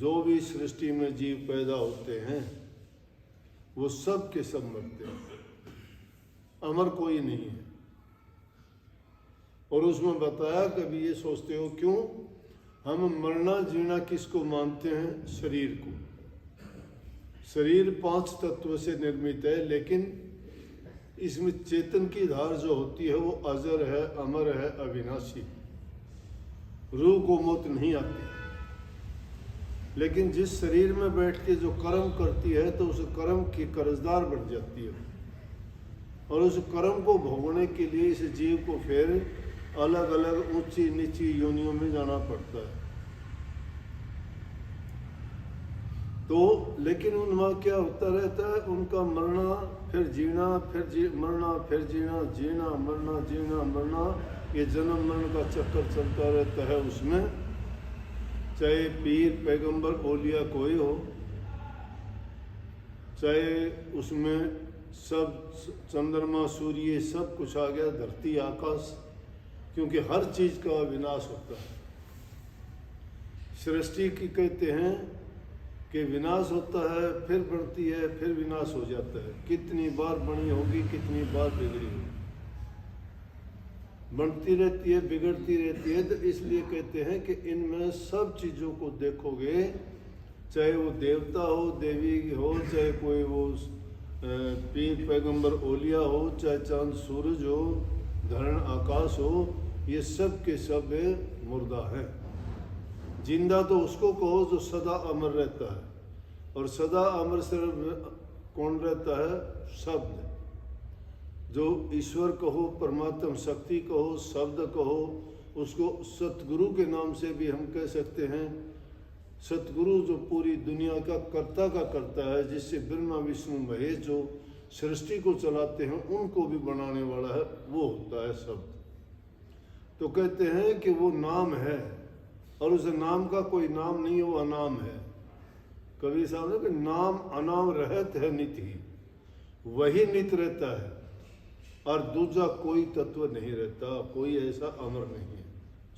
जो भी सृष्टि में जीव पैदा होते हैं वो सब के सब मरते हैं, अमर कोई नहीं है। और उसमें बताया, कभी ये सोचते हो क्यों हम मरना जीना किसको मानते हैं? शरीर को। शरीर 5 तत्व से निर्मित है, लेकिन इसमें चेतन की धार जो होती है वो अजर है, अमर है, अविनाशी। रूह को मौत नहीं आती। लेकिन जिस शरीर में बैठ के जो कर्म करती है तो उस कर्म की कर्जदार बन जाती है, और उस कर्म को भोगने के लिए इस जीव को फिर अलग अलग ऊंची नीची योनियों में जाना पड़ता है। तो लेकिन उनमें क्या होता रहता है? उनका मरना फिर जीना, मरना फिर जीना, जीना मरना, जीना मरना, ये जन्म मरण का चक्कर चलता रहता है। उसमें चाहे पीर पैगंबर ओलिया कोई हो, चाहे उसमें सब चंद्रमा सूर्य सब कुछ आ गया, धरती आकाश, क्योंकि हर चीज का विनाश होता है। सृष्टि की कहते हैं कि विनाश होता है, फिर बढ़ती है, फिर विनाश हो जाता है। कितनी बार बनी होगी, कितनी बार बिगड़ी होगी, बनती रहती है, बिगड़ती रहती है। तो इसलिए कहते हैं कि इनमें सब चीज़ों को देखोगे, चाहे वो देवता हो, देवी हो, चाहे कोई वो पीर पैगंबर ओलिया हो, चाहे चांद सूरज हो, धरण आकाश हो, ये सब के सब मुर्दा है। जिंदा तो उसको कहो जो सदा अमर रहता है, और सदा अमर सिर्फ कौन रहता है? शब्द। जो ईश्वर कहो, परमात्मा शक्ति कहो, शब्द कहो, उसको सतगुरु के नाम से भी हम कह सकते हैं। सतगुरु जो पूरी दुनिया का करता है, जिससे ब्रह्मा विष्णु महेश जो सृष्टि को चलाते हैं उनको भी बनाने वाला है, वो होता है शब्द। तो कहते हैं कि वो नाम है, और उस नाम का कोई नाम नहीं है, वो अनाम है। कभी साहब ने कि नाम अनाम रहत है नित ही, वही नित रहता है, और दूसरा कोई तत्व नहीं रहता, कोई ऐसा अमर नहीं है,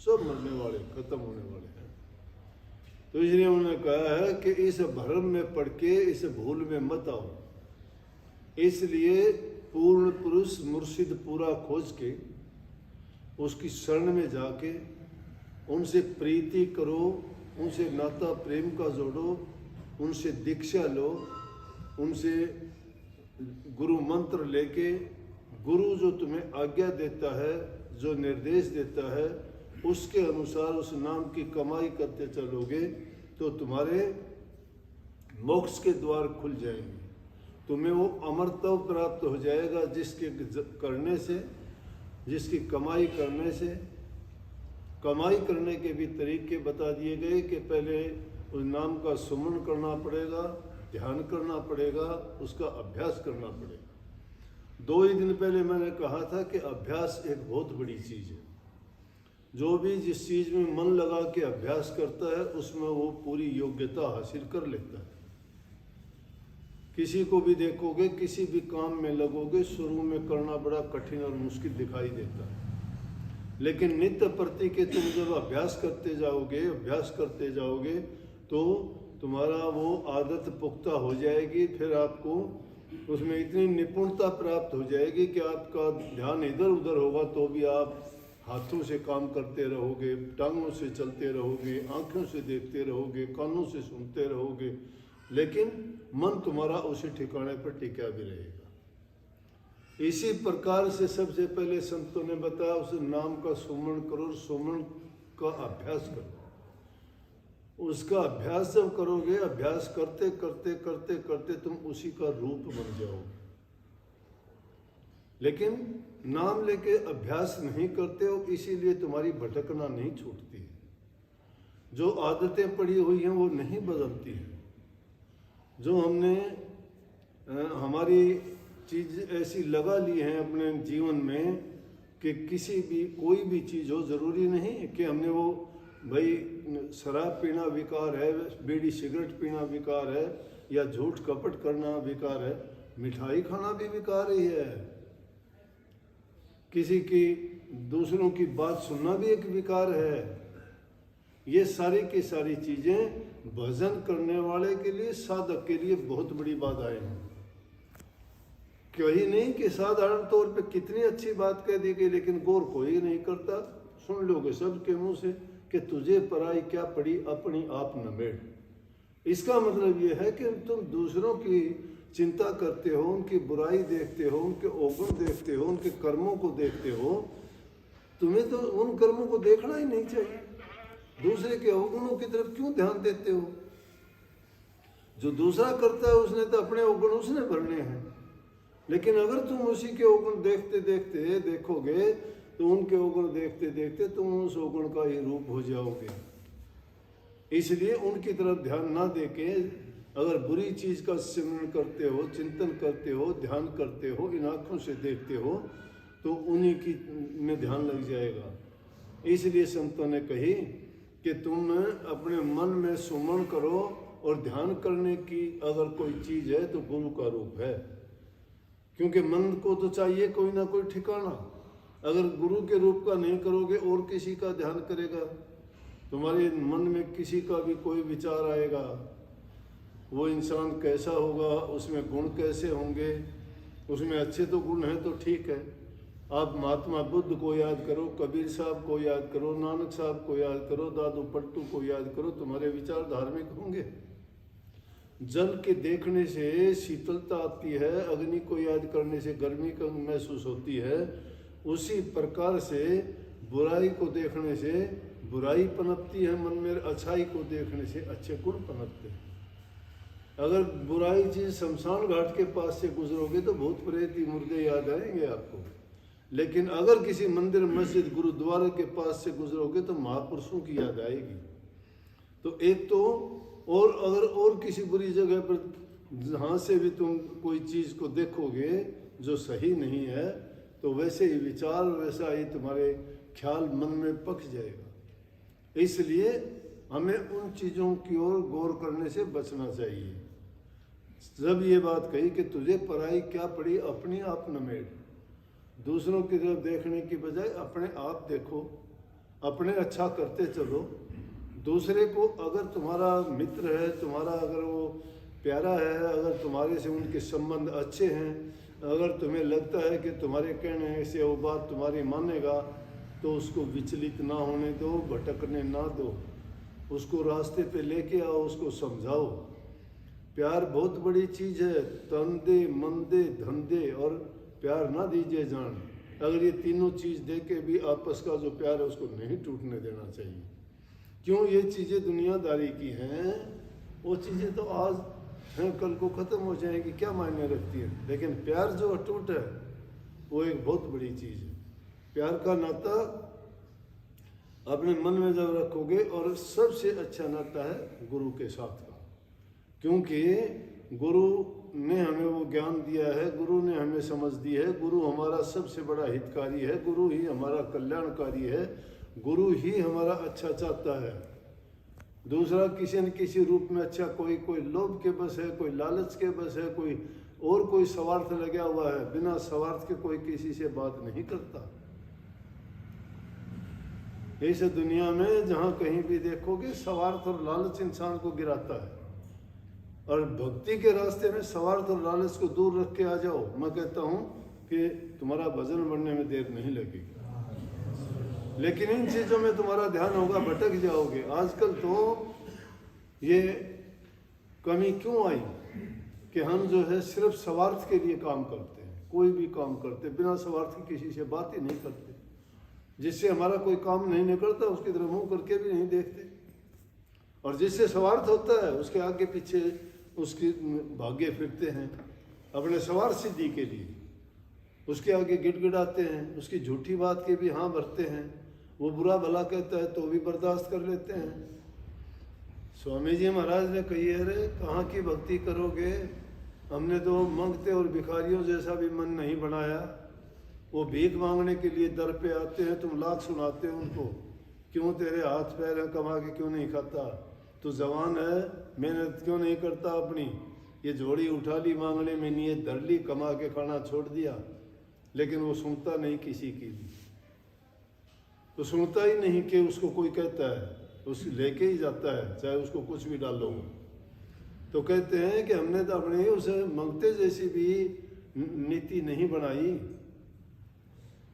सब मरने वाले, खत्म होने वाले हैं। तो इसलिए उन्होंने कहा है कि इस भ्रम में पड़ के इस भूल में मत आओ। इसलिए पूर्ण पुरुष मुर्शिद पूरा खोज के उसकी शरण में जाके उनसे प्रीति करो, उनसे नाता प्रेम का जोड़ो, उनसे दीक्षा लो, उनसे गुरु मंत्र लेके गुरु जो तुम्हें आज्ञा देता है, जो निर्देश देता है, उसके अनुसार उस नाम की कमाई करते चलोगे तो तुम्हारे मोक्ष के द्वार खुल जाएंगे। तुम्हें वो अमरत्व प्राप्त हो जाएगा, जिसके करने से, जिसकी कमाई करने से। कमाई करने के भी तरीके बता दिए गए कि पहले उस नाम का सुमन करना पड़ेगा, ध्यान करना पड़ेगा, उसका अभ्यास करना पड़ेगा। 2 ही दिन पहले मैंने कहा था कि अभ्यास एक बहुत बड़ी चीज़ है। जो भी जिस चीज़ में मन लगा के अभ्यास करता है उसमें वो पूरी योग्यता हासिल कर लेता है। किसी को भी देखोगे, किसी भी काम में लगोगे, शुरू में करना बड़ा कठिन और मुश्किल दिखाई देता है, लेकिन नित्य प्रति के तुम जब अभ्यास करते जाओगे तो तुम्हारा वो आदत पुख्ता हो जाएगी। फिर आपको उसमें इतनी निपुणता प्राप्त हो जाएगी कि आपका ध्यान इधर उधर होगा तो भी आप हाथों से काम करते रहोगे, टांगों से चलते रहोगे, आंखों से देखते रहोगे, कानों से सुनते रहोगे, लेकिन मन तुम्हारा उसी ठिकाने पर टिका भी रहेगा। इसी प्रकार से सबसे पहले संतों ने बताया उस नाम का सुमरण करो, सुमरण का अभ्यास करो। उसका अभ्यास जब करोगे, अभ्यास करते करते करते करते तुम उसी का रूप बन जाओगे। लेकिन नाम लेके अभ्यास नहीं करते हो, इसीलिए तुम्हारी भटकना नहीं छूटती है। जो आदतें पड़ी हुई हैं वो नहीं बदलती हैं। जो हमने हमारी चीज़ ऐसी लगा ली है अपने जीवन में कि किसी भी कोई भी चीज़ हो, ज़रूरी नहीं कि हमने वो भाई शराब पीना विकार है, बीड़ी सिगरेट पीना विकार है, या झूठ कपट करना विकार है, मिठाई खाना भी विकार ही है। किसी की दूसरों की बात सुनना भी एक विकार है। ये सारी की सारी चीजें भजन करने वाले के लिए, साधक के लिए बहुत बड़ी बाधाएं हैं। कहीं नहीं कि साधारण तौर पे कितनी अच्छी बात कह दी गई, लेकिन गौर कोई नहीं करता। सुन लोगे सबके मुंह से कि तुझे पराई क्या पड़ी, अपनी आप नमेड़। इसका मतलब यह है कि तुम दूसरों की चिंता करते हो, उनकी बुराई देखते हो, उनके अवगुण देखते हो, उनके कर्मों को देखते हो। तुम्हें तो उन कर्मों को देखना ही नहीं चाहिए। दूसरे के अवगुणों की तरफ क्यों ध्यान देते हो? जो दूसरा करता है उसने तो अपने अवगुण उसने भरने हैं, लेकिन अगर तुम उसी के अवगुण देखते देखते देखोगे तो उनके अवगुण देखते देखते तुम उस अवगुण का ही रूप हो जाओगे। इसलिए उनकी तरफ ध्यान ना देके अगर बुरी चीज का सिमरन करते हो, चिंतन करते हो, ध्यान करते हो, इन आंखों से देखते हो तो उन्हीं की में ध्यान लग जाएगा। इसलिए संतों ने कही कि तुम अपने मन में सुमन करो, और ध्यान करने की अगर कोई चीज है तो गुरु का रूप है, क्योंकि मन को तो चाहिए कोई ना कोई ठिकाना। अगर गुरु के रूप का नहीं करोगे और किसी का ध्यान करेगा, तुम्हारे मन में किसी का भी कोई विचार आएगा, वो इंसान कैसा होगा, उसमें गुण कैसे होंगे, उसमें अच्छे तो गुण हैं तो ठीक है। आप महात्मा बुद्ध को याद करो, कबीर साहब को याद करो, नानक साहब को याद करो, दादू पट्टू को याद करो, तुम्हारे विचार धार्मिक होंगे। जल के देखने से शीतलता आती है, अग्नि को याद करने से गर्मी का महसूस होती है। उसी प्रकार से बुराई को देखने से बुराई पनपती है मन में, अच्छाई को देखने से अच्छे गुण पनपते हैं। अगर बुराई चीज शमशान घाट के पास से गुजरोगे तो भूत प्रेत मुर्दे याद आएंगे आपको, लेकिन अगर किसी मंदिर मस्जिद गुरुद्वारे के पास से गुजरोगे तो महापुरुषों की याद आएगी। तो एक तो और अगर और किसी बुरी जगह पर जहाँ से भी तुम कोई चीज को देखोगे जो सही नहीं है, तो वैसे ही विचार, वैसा ही तुम्हारे ख्याल मन में पक जाएगा। इसलिए हमें उन चीजों की ओर गौर करने से बचना चाहिए। जब ये बात कही कि तुझे पराई क्या पड़ी, अपनी आप नमेड़। दूसरों की तरफ देखने की बजाय अपने आप देखो, अपने अच्छा करते चलो। दूसरे को अगर तुम्हारा मित्र है, तुम्हारा अगर वो प्यारा है, अगर तुम्हारे से उनके संबंध अच्छे हैं, अगर तुम्हें लगता है कि तुम्हारे कहने से वो बात तुम्हारी मानेगा, तो उसको विचलित ना होने दो, भटकने ना दो, उसको रास्ते पे लेके आओ, उसको समझाओ। प्यार बहुत बड़ी चीज है, तन दे, मन दे, धन दे और प्यार ना दीजिए जान। अगर ये तीनों चीज दे के भी आपस का जो प्यार है उसको नहीं टूटने देना चाहिए। क्यों? ये चीजें दुनियादारी की हैं, वो चीजें तो आज हैं, कल को खत्म हो जाएंगी, क्या मायने रखती है। लेकिन प्यार जो अटूट है वो एक बहुत बड़ी चीज है। प्यार का नाता अपने मन में जब रखोगे, और सबसे अच्छा नाता है गुरु के साथ का, क्योंकि गुरु ने हमें वो ज्ञान दिया है, गुरु ने हमें समझ दी है, गुरु हमारा सबसे बड़ा हितकारी है, गुरु ही हमारा कल्याणकारी है, गुरु ही हमारा अच्छा चाहता है। दूसरा किसी न किसी रूप में अच्छा, कोई लोभ के बस है, कोई लालच के बस है, कोई स्वार्थ लगा हुआ है। बिना स्वार्थ के कोई किसी से बात नहीं करता। इस दुनिया में जहाँ कहीं भी देखोगे स्वार्थ और लालच इंसान को गिराता है। और भक्ति के रास्ते में स्वार्थ और लालच को दूर रख के आ जाओ, मैं कहता हूँ कि तुम्हारा भजन बनने में देर नहीं लगेगी। लेकिन इन चीजों में तुम्हारा ध्यान होगा, भटक जाओगे। आजकल तो ये कमी क्यों आई कि हम जो है सिर्फ स्वार्थ के लिए काम करते हैं, कोई भी काम करते बिना स्वार्थ के, किसी से बात ही नहीं करते। जिससे हमारा कोई काम नहीं निकलता उसकी तरफ मुंह करके भी नहीं देखते, और जिससे स्वार्थ होता है उसके आगे पीछे उसके भाग्य फिरते हैं अपने स्वार्थ सिद्धि के लिए, उसके आगे गिड़गिड़ाते हैं, उसकी झूठी बात के भी हाँ भरते हैं। वो बुरा भला कहता है तो भी बर्दाश्त कर लेते हैं। स्वामी जी महाराज ने कही, अरे कहाँ की भक्ति करोगे, हमने तो मंगते और भिखारियों जैसा भी मन नहीं बनाया। वो भीख मांगने के लिए दर पे आते हैं, तुम लाख सुनाते हो उनको, क्यों तेरे हाथ पैर हैं, कमा के क्यों नहीं खाता, तू जवान है, मेहनत क्यों नहीं करता अपनी। ये झोड़ी उठा ली, मांगने में नीयत धर ली, कमा के खाना छोड़ दिया, लेकिन वो सुनता नहीं किसी की भी। तो सुनता ही नहीं कि उसको कोई कहता है उस लेके ही जाता है, चाहे उसको कुछ भी डालो। तो कहते हैं कि हमने तो अपने उसे मंगते जैसी भी नीति नहीं बनाई,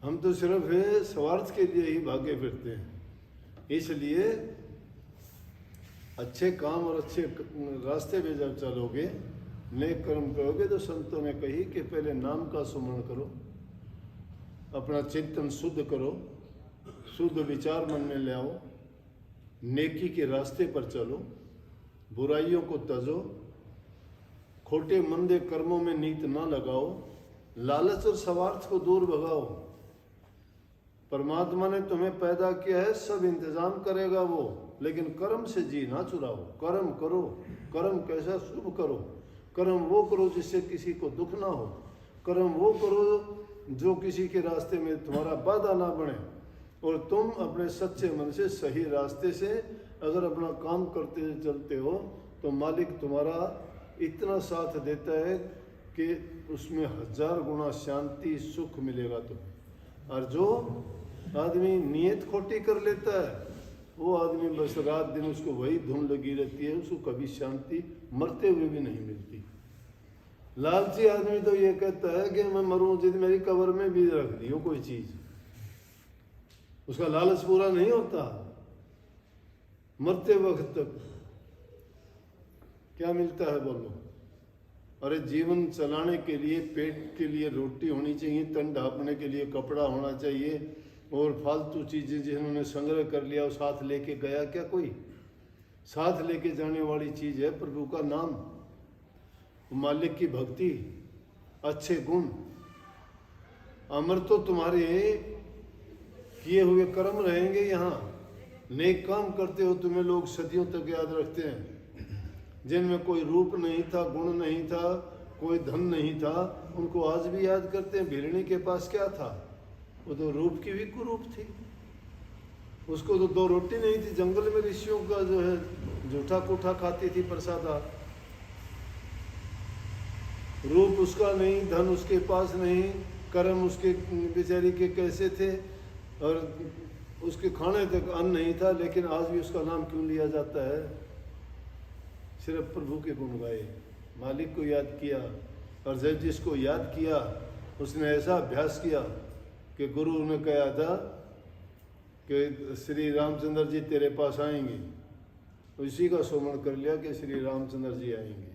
हम तो सिर्फ स्वार्थ के लिए ही भागे फिरते हैं। इसलिए अच्छे काम और अच्छे रास्ते पे जब चलोगे, नेक कर्म करोगे, तो संतों ने कही कि पहले नाम का सुमरण करो, अपना चिंतन शुद्ध करो, शुद्ध विचार मन में ले आओ, नेकी के रास्ते पर चलो, बुराइयों को तजो, खोटे मंदे कर्मों में नीत ना लगाओ, लालच और स्वार्थ को दूर भगाओ। परमात्मा ने तुम्हें पैदा किया है, सब इंतजाम करेगा वो, लेकिन कर्म से जी ना चुराओ। कर्म करो, कर्म कैसा शुभ करो, कर्म वो करो जिससे किसी को दुख ना हो, कर्म वो करो जो किसी के रास्ते में तुम्हारा बाधा ना बने। और तुम अपने सच्चे मन से सही रास्ते से अगर अपना काम करते चलते हो तो मालिक तुम्हारा इतना साथ देता है कि उसमें 1000 गुना शांति सुख मिलेगा तुम्हें। और जो आदमी नियत खोटी कर लेता है, वो आदमी बस रात दिन उसको वही धुन लगी रहती है, उसको कभी शांति मरते हुए भी नहीं मिलती। लालची आदमी तो ये कहता है कि मैं मरूं जिद मेरी कब्र में भी रख दी हो कोई चीज, उसका लालच पूरा नहीं होता। मरते वक्त तक क्या मिलता है बोलो? अरे जीवन चलाने के लिए, पेट के लिए रोटी होनी चाहिए, तन ढांपने के लिए कपड़ा होना चाहिए, और फालतू चीजें जिन्होंने संग्रह कर लिया वो साथ लेके गया क्या? कोई साथ लेके जाने वाली चीज है प्रभु का नाम, मालिक की भक्ति, अच्छे गुण। अमर तो तुम्हारे किए हुए कर्म रहेंगे। यहाँ नेक काम करते हो तुम्हें लोग सदियों तक याद रखते हैं। जिनमें कोई रूप नहीं था, गुण नहीं था, कोई धन नहीं था, उनको आज भी याद करते हैं। भिरणी के पास क्या था? वो तो रूप की भी कुरूप थी, उसको तो 2 रोटी नहीं थी, जंगल में ऋषियों का जो है जूठा कूठा खाती थी प्रसादा। रूप उसका नहीं, धन उसके पास नहीं, कर्म उसके बेचारी के कैसे थे, और उसके खाने तक अन्न नहीं था, लेकिन आज भी उसका नाम क्यों लिया जाता है? सिर्फ प्रभु के गुण गाए, मालिक को याद किया। और जब जिसको याद किया उसने ऐसा अभ्यास किया कि गुरु ने कहा था कि श्री रामचंद्र जी तेरे पास आएंगे, उसी का सुमरण कर लिया कि श्री रामचंद्र जी आएंगे।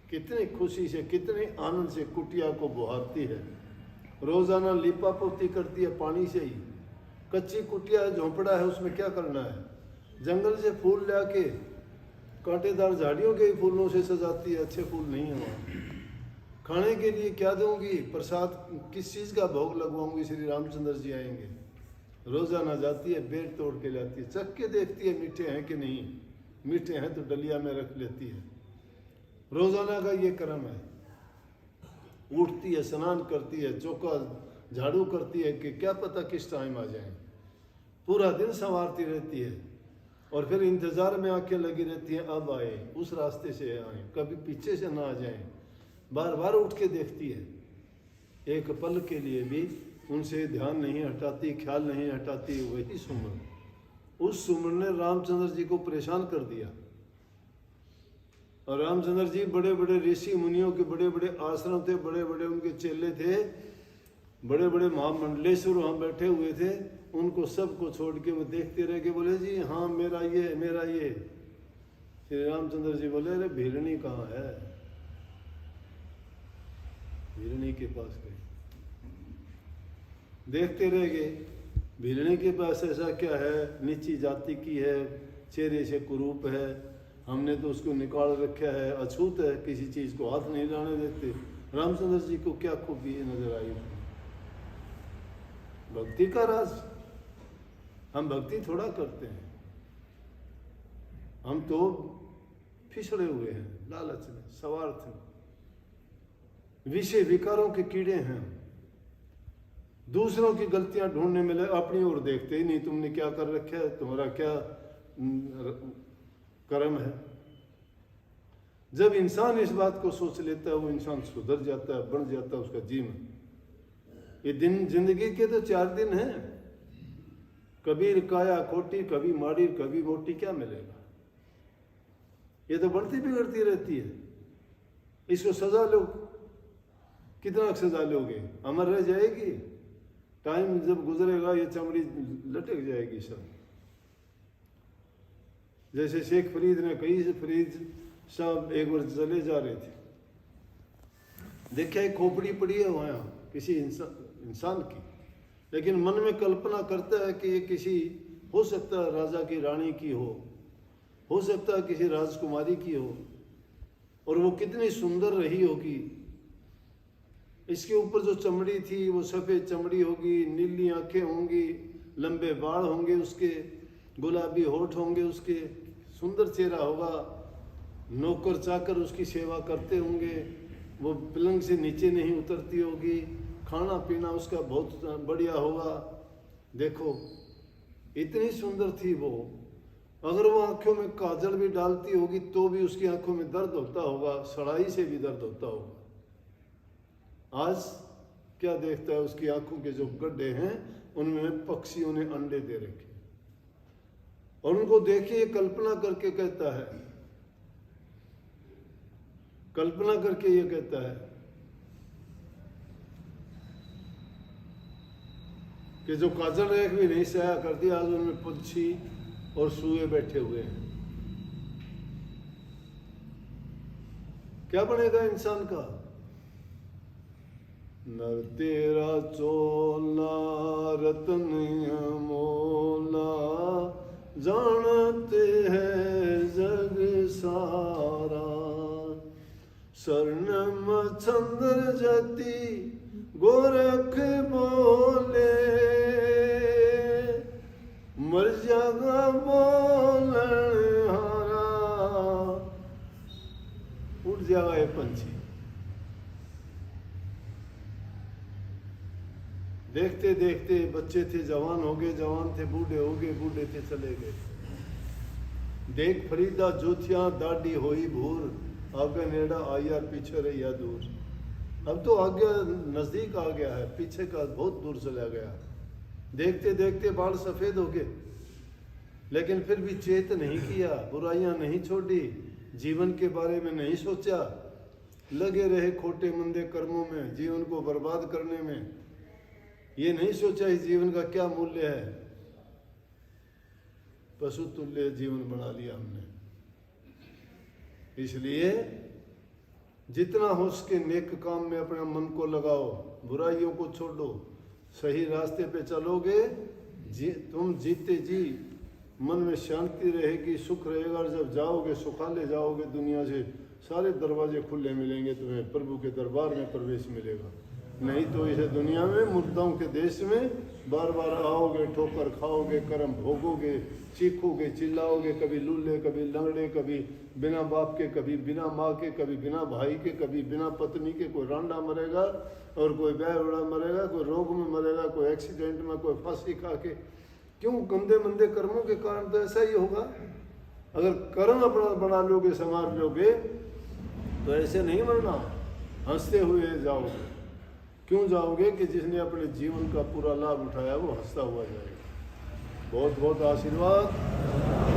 कितनी खुशी से, कितने आनंद से कुटिया को बुहारती है, रोजाना लिपा पोती करती है पानी से ही। कच्ची कुटिया है, झोंपड़ा है, उसमें क्या करना है? जंगल से फूल ला के कांटेदार झाड़ियों के ही फूलों से सजाती है, अच्छे फूल नहीं है वहाँ। खाने के लिए क्या दूंगी? प्रसाद किस चीज़ का भोग लगवाऊंगी? श्री रामचंद्र जी आएंगे। रोजाना जाती है, बेर तोड़ के लाती है, चख के देखती है मीठे हैं कि नहीं, मीठे हैं तो डलिया में रख लेती है। रोजाना का ये कर्म है। उठती है, स्नान करती है, चौका झाड़ू करती है कि क्या पता किस टाइम आ जाए। पूरा दिन संवारती रहती है और फिर इंतजार में आंखें लगी रहती हैं, अब आए, उस रास्ते से आए, कभी पीछे से ना आ जाए। बार बार उठ के देखती है, एक पल के लिए भी उनसे ध्यान नहीं हटाती, ख्याल नहीं हटाती। वही सुमन, उस सुमन ने रामचंद्र जी को परेशान कर दिया। और रामचंद्र जी बड़े बड़े ऋषि मुनियों के बड़े बड़े आश्रम थे, बड़े बड़े उनके चेले थे, बड़े बड़े महामंडलेश्वर वहाँ बैठे हुए थे। उनको सबको छोड़ के वो देखते रह के बोले जी हाँ मेरा ये, मेरा ये। श्री रामचंद्र जी बोले अरे भिरणी कहाँ है? भिरणी के पास गए, देखते रह गए। भिरणी के पास ऐसा क्या है? नीची जाति की है, चेहरे से कुरूप है, हमने तो उसको निकाल रखा है, अछूत है, किसी चीज को हाथ नहीं लाने देते। रामचंद्र जी को क्या खूबी नजर आई? भक्ति का राज। हम भक्ति थोड़ा करते हैं, हम तो फिसले हुए हैं लालच में, स्वार्थ में, विषय विकारों के कीड़े हैं। दूसरों की गलतियां ढूंढने में अपनी ओर देखते ही नहीं। तुमने क्या कर रखा है, तुम्हारा क्या कर्म है। जब इंसान इस बात को सोच लेता है, वो इंसान सुधर जाता है, बन जाता है उसका जीवन। ये दिन जिंदगी के तो 4 दिन हैं, कभी काया खोटी, कभी माड़ी, कभी मोटी, क्या मिलेगा? ये तो बढ़ती बिगड़ती रहती है। इसको सजा लो, कितना सजा लोगे? अमर रह जाएगी। टाइम जब गुजरेगा ये चमड़ी लटक जाएगी सब। जैसे शेख फरीद ने कही, फरीद साहब एक बार चले जा रहे थे, देखा एक खोपड़ी पड़ी है वहाँ किसी इंसान की, लेकिन मन में कल्पना करता है कि ये किसी, हो सकता है राजा की रानी की हो सकता है किसी राजकुमारी की हो, और वो कितनी सुंदर रही होगी। इसके ऊपर जो चमड़ी थी वो सफ़ेद चमड़ी होगी, नीली आंखें होंगी, लंबे बाल होंगे उसके, गुलाबी होठ होंगे उसके, सुंदर चेहरा होगा, नौकर चाकर उसकी सेवा करते होंगे, वो पलंग से नीचे नहीं उतरती होगी, खाना पीना उसका बहुत बढ़िया होगा। देखो इतनी सुंदर थी वो। अगर वो आंखों में काजल भी डालती होगी तो भी उसकी आंखों में दर्द होता होगा, सड़ाई से भी दर्द होता होगा। आज क्या देखता है? उसकी आंखों के जो गड्ढे हैं उनमें पक्षियों ने अंडे दे रखे, और उनको देखिए कल्पना करके कहता है, कल्पना करके ये कहता है कि जो काजल रेख भी नहीं सहाया करती, आज उनमें पक्षी और सूए बैठे हुए हैं। क्या बनेगा इंसान का? नर तेरा चोला रतन मोला, जानते हैं जग सारा, स्वर्णम चंद्र जति गोरख बोले, मर जागा बोलन हारा। उठ जाएगा ये पंछी। देखते देखते बच्चे थे जवान हो गए, जवान थे बूढ़े हो गए, बूढ़े थे चले गए। देख फरीदा जोथिया दाढ़ी होई भूर, आगे नेड़ा आया पीछे रहिया दूर। अब तो आगे नजदीक आ गया है, पीछे का बहुत दूर चला गया। देखते देखते बाल सफेद हो गए, लेकिन फिर भी चेत नहीं किया, बुराइयां नहीं छोड़ी, जीवन के बारे में नहीं सोचा, लगे रहे खोटे मंदे कर्मों में, जीवन को बर्बाद करने में। ये नहीं सोचा इस जीवन का क्या मूल्य है। पशु तुल्य जीवन बना लिया हमने। इसलिए जितना हो सके नेक काम में अपने मन को लगाओ, बुराइयों को छोड़ो, सही रास्ते पे चलोगे, तुम जीते जी, मन में शांति रहेगी, सुख रहेगा। और जब जाओगे सुखाले जाओगे, दुनिया से सारे दरवाजे खुले मिलेंगे तुम्हें, प्रभु के दरबार में प्रवेश मिलेगा। नहीं तो इस दुनिया में मुर्दाओं के देश में बार बार आओगे, ठोकर खाओगे, कर्म भोगोगे, चीखोगे, चिल्लाओगे, कभी लूले, कभी लंगड़े, कभी बिना बाप के, कभी बिना माँ के, कभी बिना भाई के, कभी बिना पत्नी के। कोई रांडा मरेगा और कोई बैवड़ा मरेगा, कोई रोग में मरेगा, कोई एक्सीडेंट में, कोई फांसी खा के। क्यों? गंदे मंदे कर्मों के कारण तो ऐसा ही होगा। अगर कर्म अपना बना लोगे, संवार लोगे, तो ऐसे नहीं मरना, हंसते हुए जाओगे। क्यों जाओगे? कि जिसने अपने जीवन का पूरा लाभ उठाया वो हंसता हुआ जाएगा। बहुत बहुत आशीर्वाद।